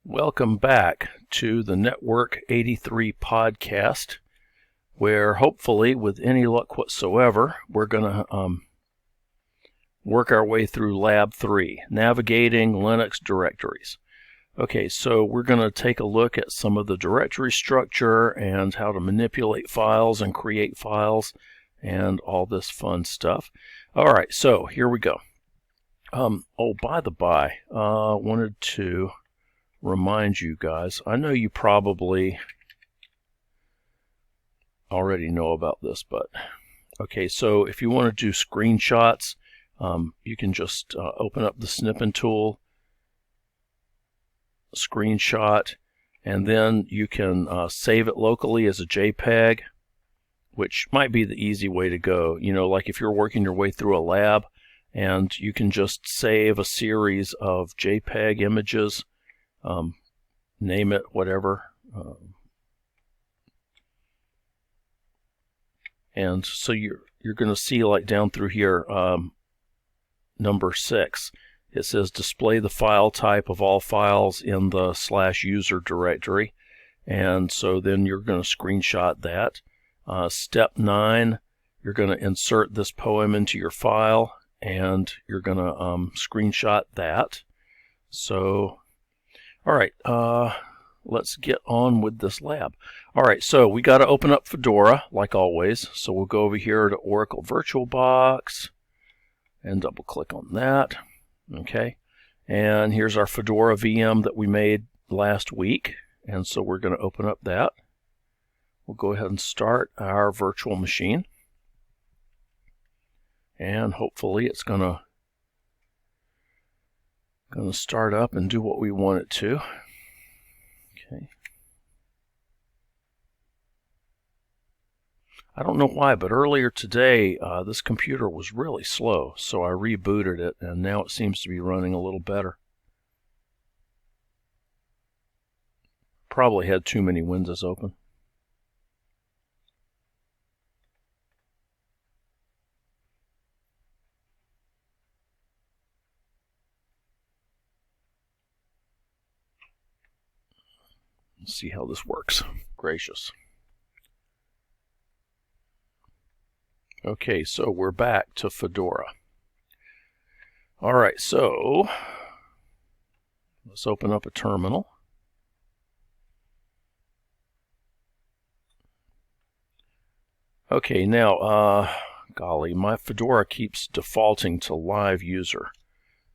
Welcome back to the Network 83 podcast, where hopefully, with any luck whatsoever, we're going to work our way through Lab 3, Navigating Linux Directories. Okay, so we're going to take a look at some of the directory structure and how to manipulate files and create files and all this fun stuff. All right, so here we go. By the by, wanted to remind you guys, I know you probably already know about this, but okay, so if you want to do screenshots, you can just open up the snipping tool, screenshot, and then you can save it locally as a JPEG, which might be the easy way to go. You know, like if you're working your way through a lab and you can just save a series of JPEG images, name it whatever, and so you're going to see, like down through here, number 6, it says display the file type of all files in the /user directory, and so then you're going to screenshot that. Step 9, you're going to insert this poem into your file, and you're going to screenshot that. So all right, let's get on with this lab. All right, so we got to open up Fedora, like always. So we'll go over here to Oracle VirtualBox and double-click on that. Okay, and here's our Fedora VM that we made last week. And so we're going to open up that. We'll go ahead and start our virtual machine. And hopefully it's going to start up and do what we want it to. Okay. I don't know why, but earlier today this computer was really slow, so I rebooted it, and now it seems to be running a little better. Probably had too many windows open. Let's see how this works. Gracious. Okay, so we're back to Fedora. All right, so let's open up a terminal. Okay, now, golly, my Fedora keeps defaulting to live user.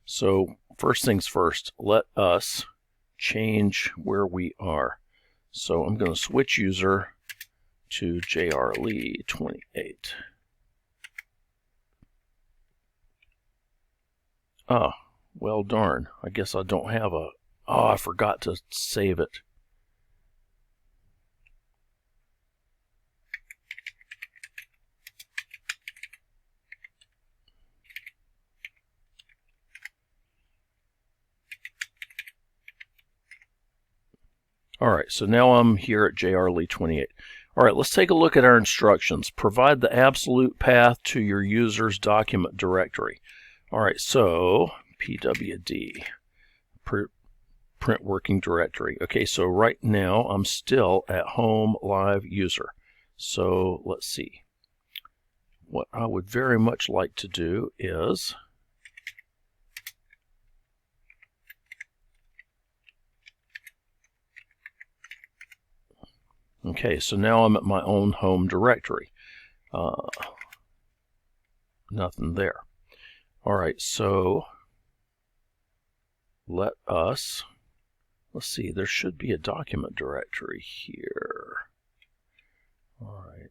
So first things first, let us change where we are. So I'm going to switch user to JRLee28. Ah, well darn. I guess I don't have a... Oh, I forgot to save it. All right, so now I'm here at JRLee28. All right, let's take a look at our instructions. Provide the absolute path to your user's document directory. All right, so pwd, print working directory. Okay, so right now I'm still at home live user. So let's see. What I would very much like to do is okay, so now I'm at my own home directory. Nothing there. All right, so let's see, there should be a document directory here. All right.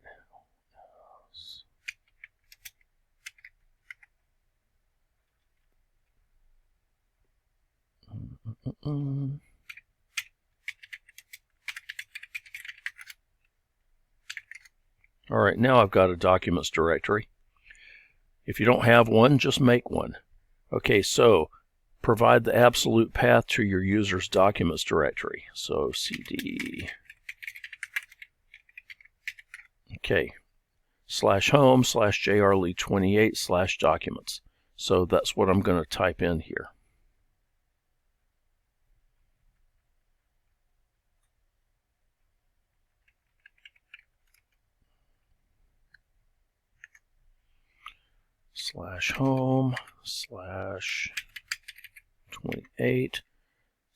All right, now I've got a documents directory. If you don't have one, just make one. Okay, so provide the absolute path to your user's documents directory. So cd, okay, /home/JRLee28/documents. So that's what I'm going to type in here. /home /28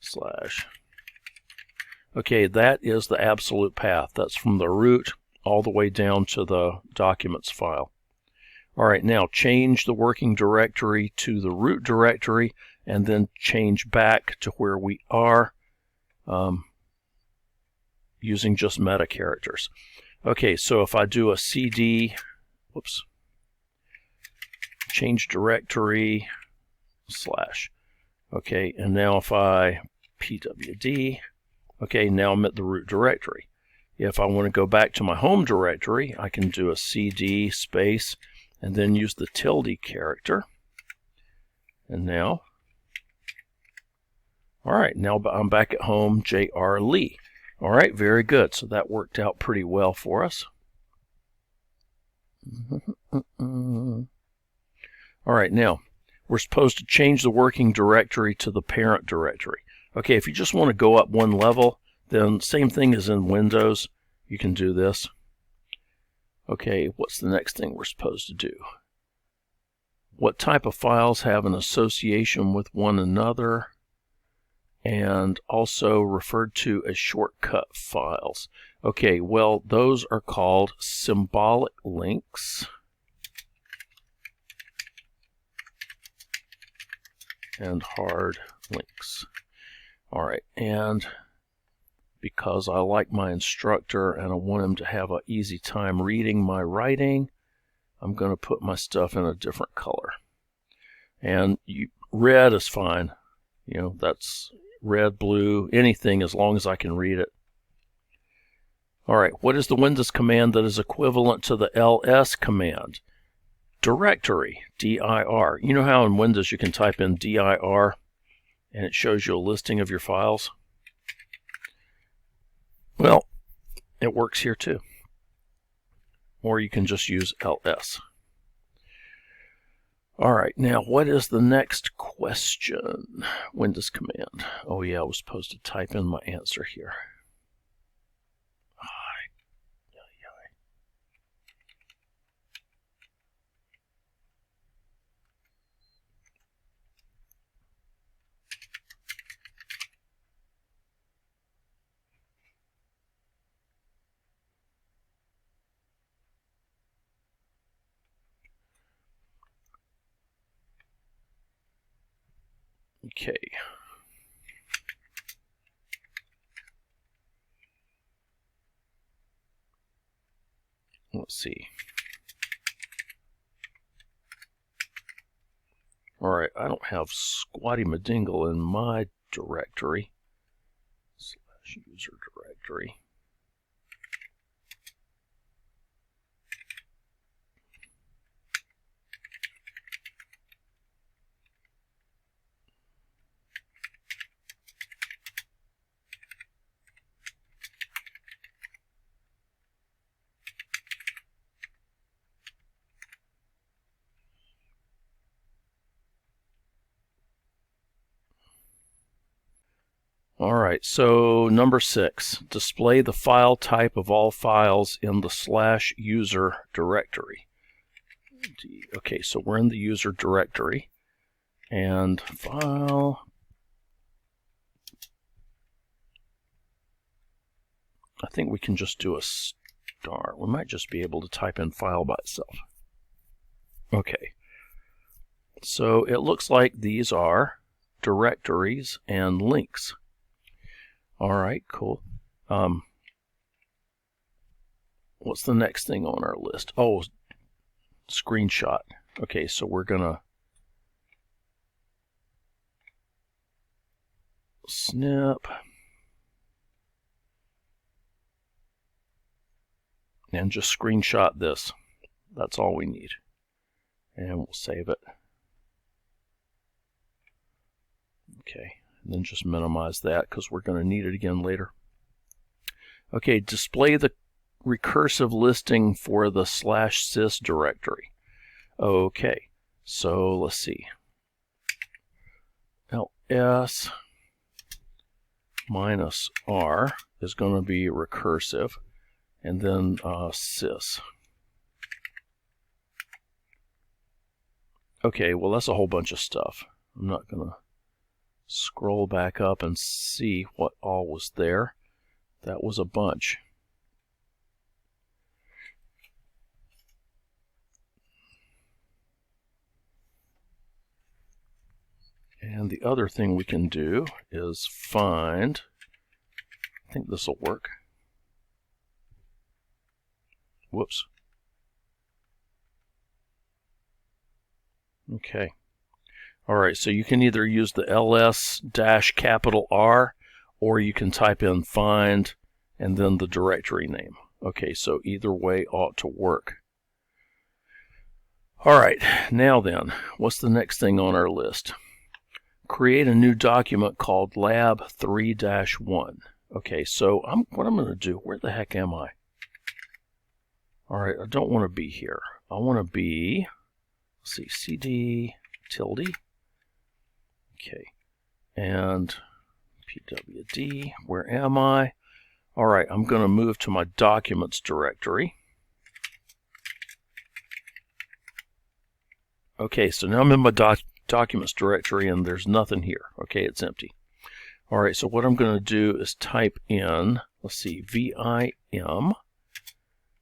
/ okay, that is the absolute path. That's from the root all the way down to the documents file. All right, now change the working directory to the root directory and then change back to where we are using just meta characters. Okay, so if I do a cd, whoops, change directory /, okay, and now if I pwd, okay, now I'm at the root directory. If I want to go back to my home directory, I can do a cd space and then use the tilde character. And now, all right, now I'm back at home, J.R. Lee. All right, very good. So that worked out pretty well for us. All right, now we're supposed to change the working directory to the parent directory. Okay, if you just want to go up one level, then same thing as in Windows, you can do this. Okay, what's the next thing we're supposed to do? What type of files have an association with one another and also referred to as shortcut files? Okay, well, those are called symbolic links and hard links. All right, and because I like my instructor and I want him to have an easy time reading my writing, I'm going to put my stuff in a different color. And red is fine. You know, that's red, blue, anything as long as I can read it. All right, what is the Windows command that is equivalent to the ls command? Directory, dir. You know how in Windows you can type in dir and it shows you a listing of your files? Well, it works here too. Or you can just use ls. All right, now what is the next question? Windows command. Oh yeah, I was supposed to type in my answer here. Okay. Let's see. All right, I don't have Squatty Madingle in my directory, /user directory. All right, so number 6, display the file type of all files in the /user directory. Okay, so we're in the user directory, and file, I think we can just do a star. We might just be able to type in file by itself. Okay, so it looks like these are directories and links. All right, cool. What's the next thing on our list? Oh, screenshot. Okay, so we're gonna snip and just screenshot this. That's all we need. And we'll save it. Okay. And then just minimize that because we're going to need it again later. Okay, display the recursive listing for the /sys directory. Okay, so let's see. ls -r is going to be recursive, and then sys. Okay, well that's a whole bunch of stuff. I'm not going to scroll back up and see what all was there. That was a bunch. And the other thing we can do is find, I think this will work. Whoops. Okay. All right, so you can either use the ls-R or you can type in find and then the directory name. Okay, so either way ought to work. All right, now then, what's the next thing on our list? Create a new document called lab 3-1. Okay, so what I'm going to do, where the heck am I? All right, I don't want to be here. I want to be, let's see, cd tilde. Okay, and pwd, where am I? All right, I'm going to move to my documents directory. Okay, so now I'm in my documents directory and there's nothing here. Okay, it's empty. All right, so what I'm going to do is type in, let's see, vim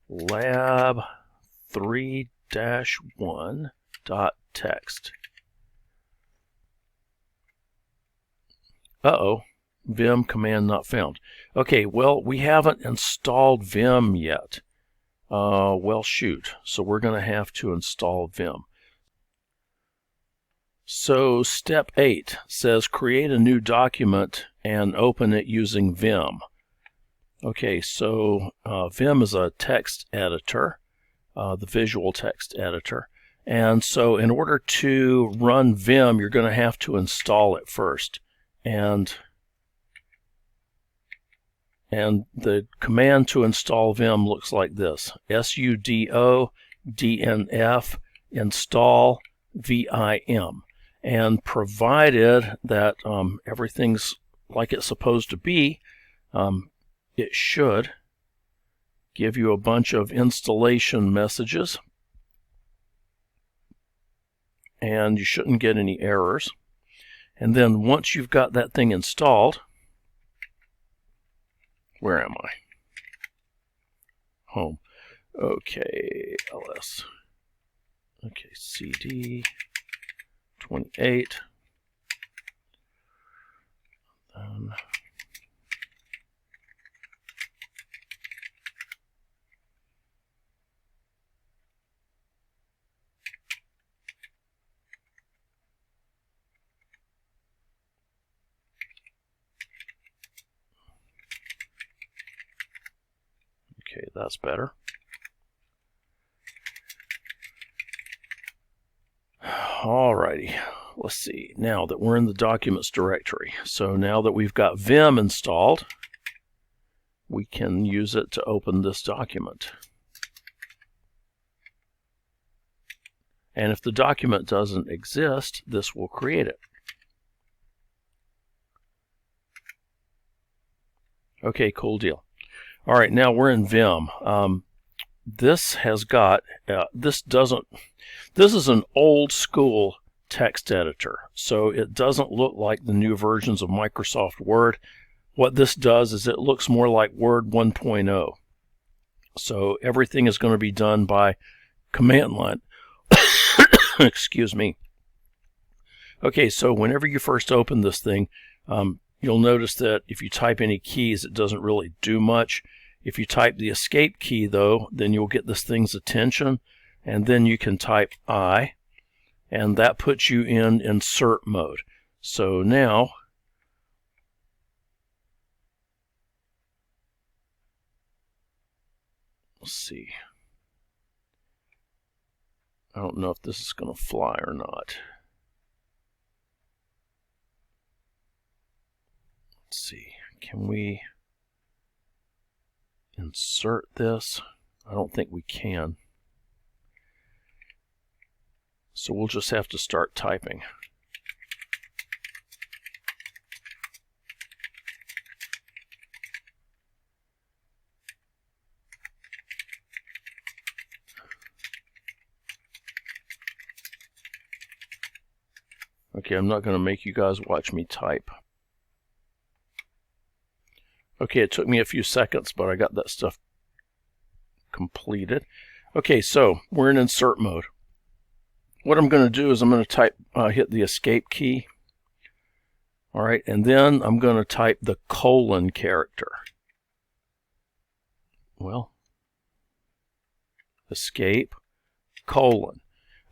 lab 3-1.txt. Uh-oh, vim command not found. Okay, well, we haven't installed vim yet. Well, shoot. So we're going to have to install vim. So step 8 says create a new document and open it using vim. Okay, so vim is a text editor, the visual text editor. And so in order to run vim, you're going to have to install it first. And the command to install vim looks like this: sudo dnf install vim. And provided that everything's like it's supposed to be, it should give you a bunch of installation messages, and you shouldn't get any errors. And then once you've got that thing installed, where am I? Home. Okay, ls. Okay, cd 28. Okay, that's better. Alrighty, let's see, now that we're in the documents directory, so now that we've got vim installed, we can use it to open this document. And if the document doesn't exist, this will create it. Okay, cool deal. All right, now we're in vim. This has got, this is an old school text editor, so it doesn't look like the new versions of Microsoft Word. What this does is it looks more like Word 1.0. So everything is going to be done by command line. Excuse me. Okay, so whenever you first open this thing, you'll notice that if you type any keys, it doesn't really do much. If you type the escape key, though, then you'll get this thing's attention, and then you can type I, and that puts you in insert mode. So now, let's see. I don't know if this is going to fly or not. Let's see. Can we insert this? I don't think we can. So we'll just have to start typing. Okay, I'm not going to make you guys watch me type. Okay, it took me a few seconds, but I got that stuff completed. Okay, so we're in insert mode. What I'm going to do is I'm going to type, hit the escape key. All right, and then I'm going to type the colon character. Well, escape, colon.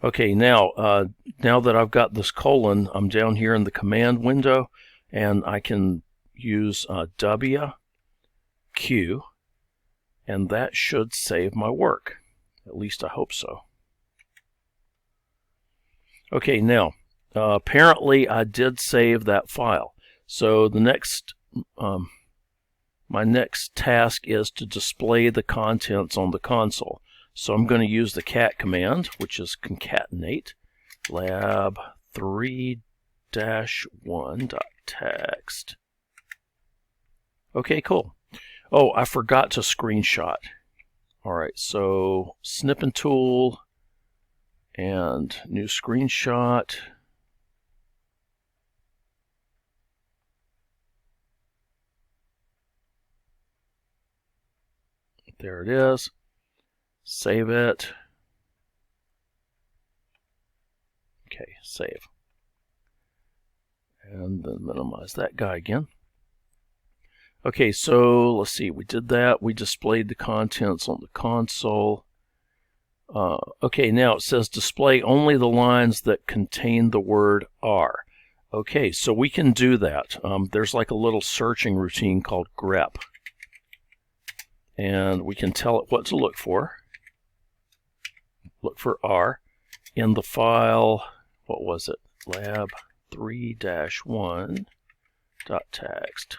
Okay, now that I've got this colon, I'm down here in the command window, and I can use W, Q, and that should save my work. At least I hope so. Okay, now, apparently I did save that file. So the next, my next task is to display the contents on the console. So I'm going to use the cat command, which is concatenate lab3-1.txt. Okay, cool. Oh, I forgot to screenshot. All right, so snipping tool and new screenshot. There it is. Save it. Okay, save. And then minimize that guy again. Okay, so let's see, we did that. We displayed the contents on the console. Okay, now it says display only the lines that contain the word R. Okay, so we can do that. There's like a little searching routine called grep. And we can tell it what to look for. Look for R in the file, what was it? lab3-1.txt.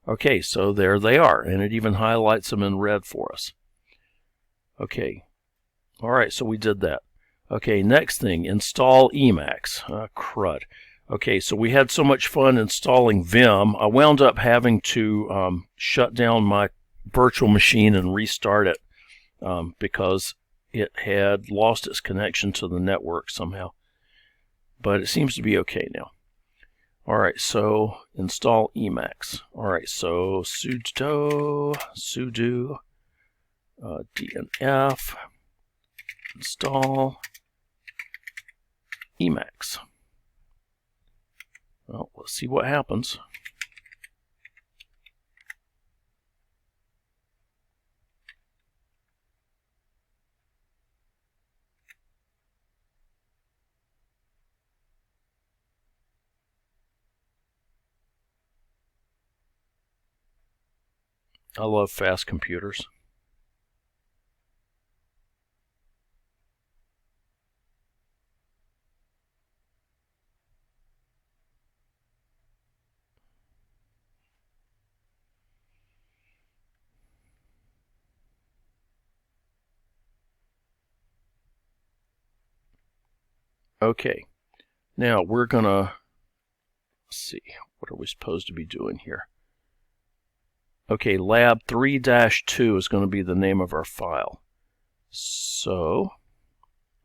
Okay, so there they are, and it even highlights them in red for us. Okay, all right, so we did that. Okay, next thing, install Emacs. Crud. Okay, so we had so much fun installing Vim, I wound up having to shut down my virtual machine and restart it because it had lost its connection to the network somehow. But it seems to be okay now. All right, so install Emacs. All right, so sudo dnf install Emacs. Well, let's see what happens. I love fast computers. Okay, now we're gonna see, what are we supposed to be doing here? Okay, lab3-2 is going to be the name of our file. So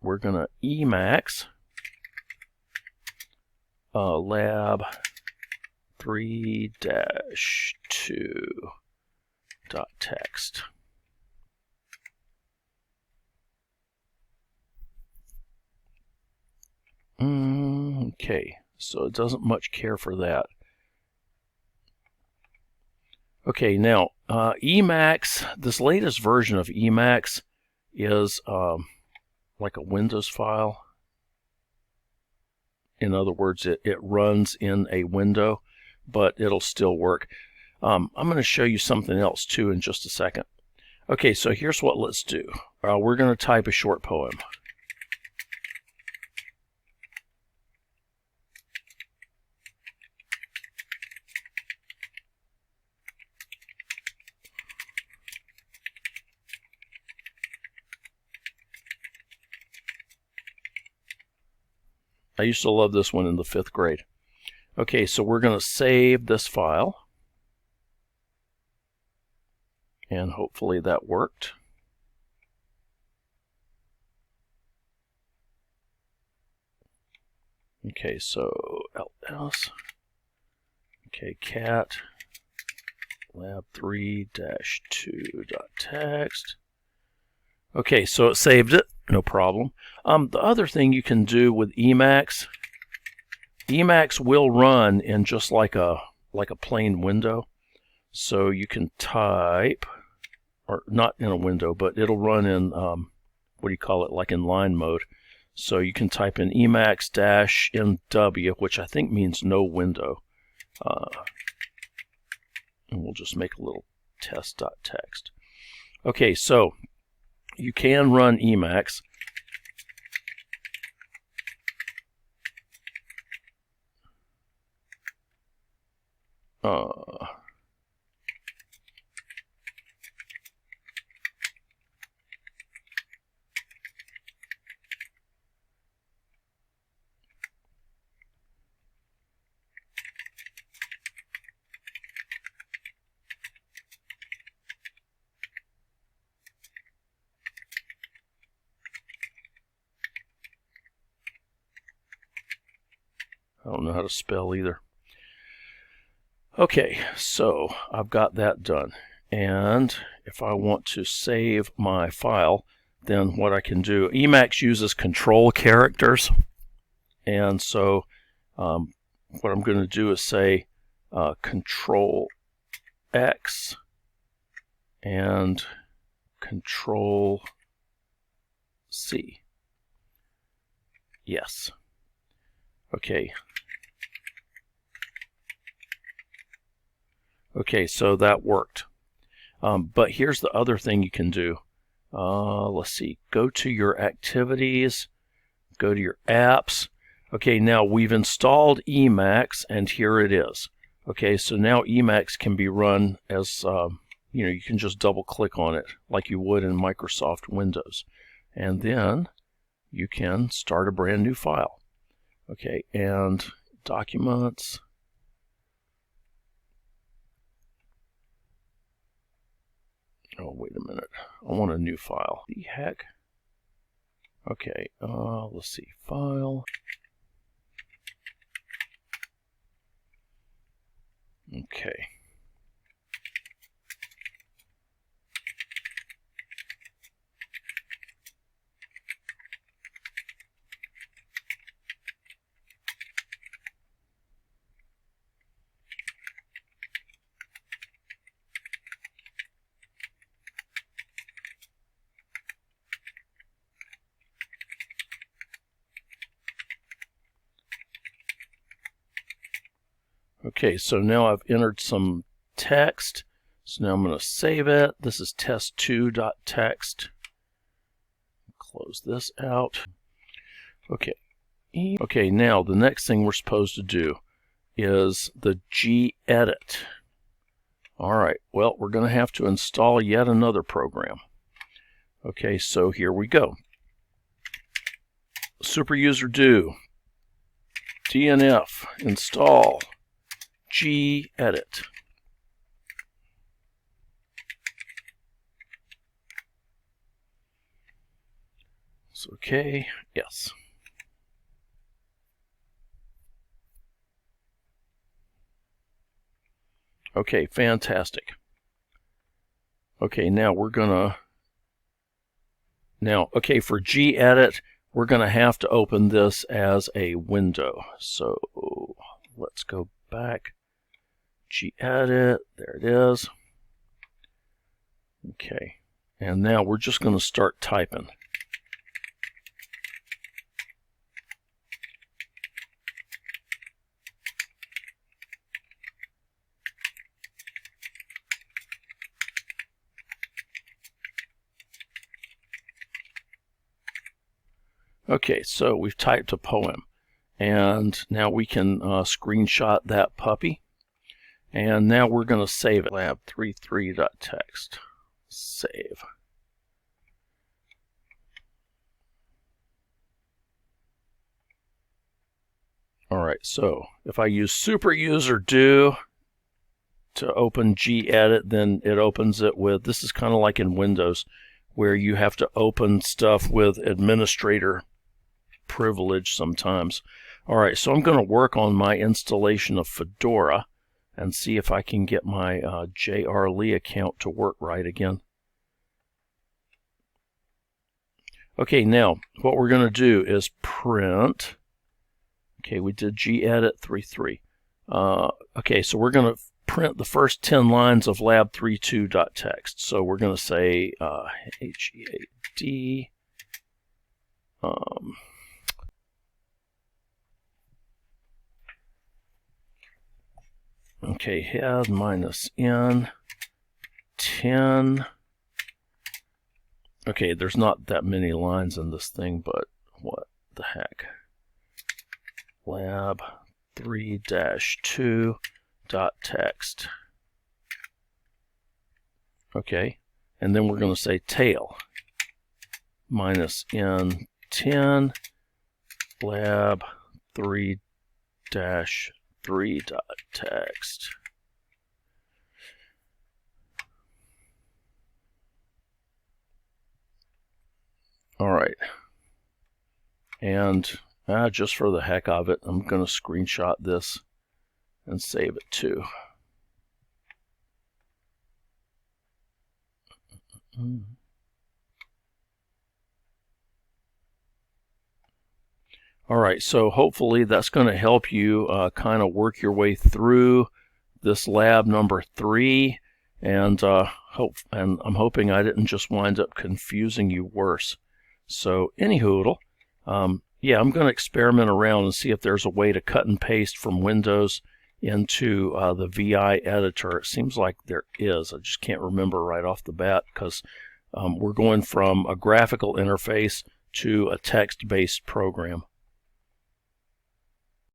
we're going to Emacs lab3-2.txt. Okay, so it doesn't much care for that. Okay, now Emacs, this latest version of Emacs is like a Windows file. In other words, it runs in a window, but it'll still work. I'm going to show you something else too in just a second. Okay, so here's what let's do. We're going to type a short poem. I used to love this one in the 5th grade. Okay, so we're going to save this file. And hopefully that worked. Okay, so ls, okay, cat lab3-2.txt. Okay, so it saved it, no problem. The other thing you can do with Emacs, Emacs will run in just like a plain window. So you can type, or not in a window, but it'll run in, what do you call it, like in line mode. So you can type in Emacs-NW, which I think means no window. And we'll just make a little test.txt. Okay, so you can run Emacs. I don't know how to spell either. Okay, so I've got that done. And if I want to save my file, then what I can do, Emacs uses control characters. And so what I'm going to do is say Control X and Control C. Yes. Okay. Okay, so that worked. But here's the other thing you can do. Let's see. Go to your activities. Go to your apps. Okay, now we've installed Emacs, and here it is. Okay, so now Emacs can be run as, you can just double click on it like you would in Microsoft Windows. And then you can start a brand new file. Okay, and documents. Oh, wait a minute. I want a new file. The heck? Okay, let's see. File. Okay. Okay, so now I've entered some text. So now I'm going to save it. This is test2.txt. Close this out. Okay. Okay, now the next thing we're supposed to do is the gedit. All right, well, we're going to have to install yet another program. Okay, so here we go. Superuser do dnf install gedit. It's okay, yes. Okay, fantastic. Okay, now we're gonna, okay, for gedit, we're gonna have to open this as a window. So let's go back. Gedit, there it is. Okay, and now we're just gonna start typing. Okay, so we've typed a poem, and now we can screenshot that puppy, and now we're going to save it. Lab33.txt. Save. All right, so if I use superuser do to open gedit, then it opens it with, this is kind of like in Windows, where you have to open stuff with administrator privilege sometimes. All right, so I'm going to work on my installation of Fedora and see if I can get my JR Lee account to work right again. Okay, now what we're going to do is print. Okay, we did gedit 3.3. Okay, so we're going to print the first 10 lines of lab32.txt. So we're going to say HEAD. Okay, head minus n 10. Okay, there's not that many lines in this thing, but what the heck? Lab 3-2.txt. Okay, and then we're going to say tail minus n10 lab 3-3.txt. All right, and just for the heck of it, I'm going to screenshot this and save it too. All right, so hopefully that's going to help you kind of work your way through this lab number 3, and I'm hoping I didn't just wind up confusing you worse. So anyhoodle, yeah, I'm going to experiment around and see if there's a way to cut and paste from Windows into the VI editor. It seems like there is. I just can't remember right off the bat because we're going from a graphical interface to a text-based program.